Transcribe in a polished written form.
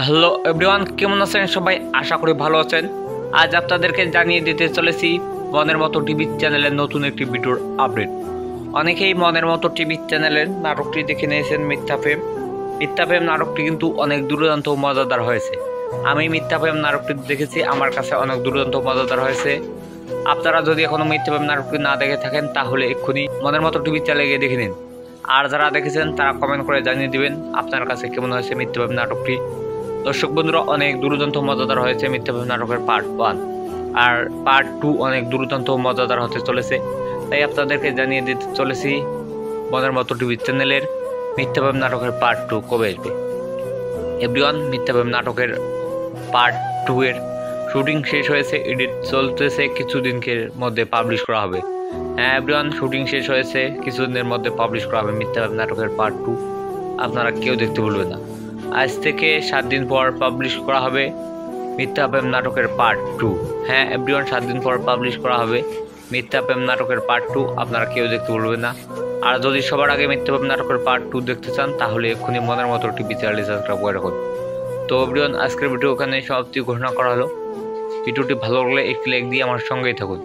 Hello everyone, কেমন আছেন সবাই? আশা করি ভালো আছেন। আজ আপনাদেরকে জানিয়ে দিতে চলেছি মনের মতো টিভি চ্যানেলের নতুন একটি ভিডিওর আপডেট। অনেকেই মনের মতো টিভি চ্যানেলের নাটকটি দেখে নিয়েছেন মিথ্যা প্রেম। মিথ্যা প্রেম নাটকটি কিন্তু অনেক দুর্দান্ত ও মজাদার হয়েছে। আমি মিথ্যা প্রেম নাটকটি দেখেছি, আমার কাছে অনেক দুর্দান্ত মজাদার হয়েছে। আপনারা যদি এখনো মিথ্যা প্রেম নাটকটি না দেখে থাকেন তাহলে এক্ষুনি মনের মতো টিভি চ্যানেলে গিয়ে দেখে নিন। আর যারা দেখেছেন তারা কমেন্ট করে জানিয়ে দিবেন আপনার কাছে কেমন হয়েছে মিথ্যা প্রেম নাটকটি। দর্শক বন্ধুরা, অনেক দুর্দান্ত মজাদার হয়েছে মিথ্যা প্রেম নাটকের পার্ট 1, আর পার্ট 2 অনেক দুর্দান্ত মজাদার হতে চলেছে। তাই আপনাদেরকে জানিয়ে দিতে চলেছি মনের মতো টিভি চ্যানেলের মিথ্যা প্রেম নাটকের পার্ট 2 কবে আসবে। এভরিওয়ান, মিথ্যা প্রেম নাটকের পার্ট 2 এর শুটিং শেষ হয়েছে, এডিট চলতেছে, কিছুদিনের মধ্যে পাবলিশ করা হবে। হ্যাঁ এভরিওয়ান, শুটিং শেষ হয়েছে, কিছুদিনের মধ্যে পাবলিশ করা হবে মিথ্যা প্রেম নাটকের পার্ট 2। আপনারা কেউ দেখতে ভুলবেন না। আজ থেকে 7 দিন পর পাবলিশ করা হবে মিথ্যা প্রেম নাটকের পার্ট 2। হ্যাঁ এভরিওয়ান, 7 দিন পর পাবলিশ করা হবে মিথ্যা প্রেম নাটকের পার্ট 2। আপনারা কেউ দেখতে ভুলবেন না। আর যদি সবার আগে মিথ্যা প্রেম নাটকের পার্ট 2 দেখতে চান তাহলে এক্ষুনি মনের মতো টিভি চ্যানেলটি সাবস্ক্রাইব করে রাখুন। তো এভরিওয়ান, আজকের ভিডিও ওখানে সমাপ্তি ঘোষণা করা হলো। ভিডিওটি ভালো লাগলে একটি লাইক দিয়ে আমার সঙ্গেই থাকুন।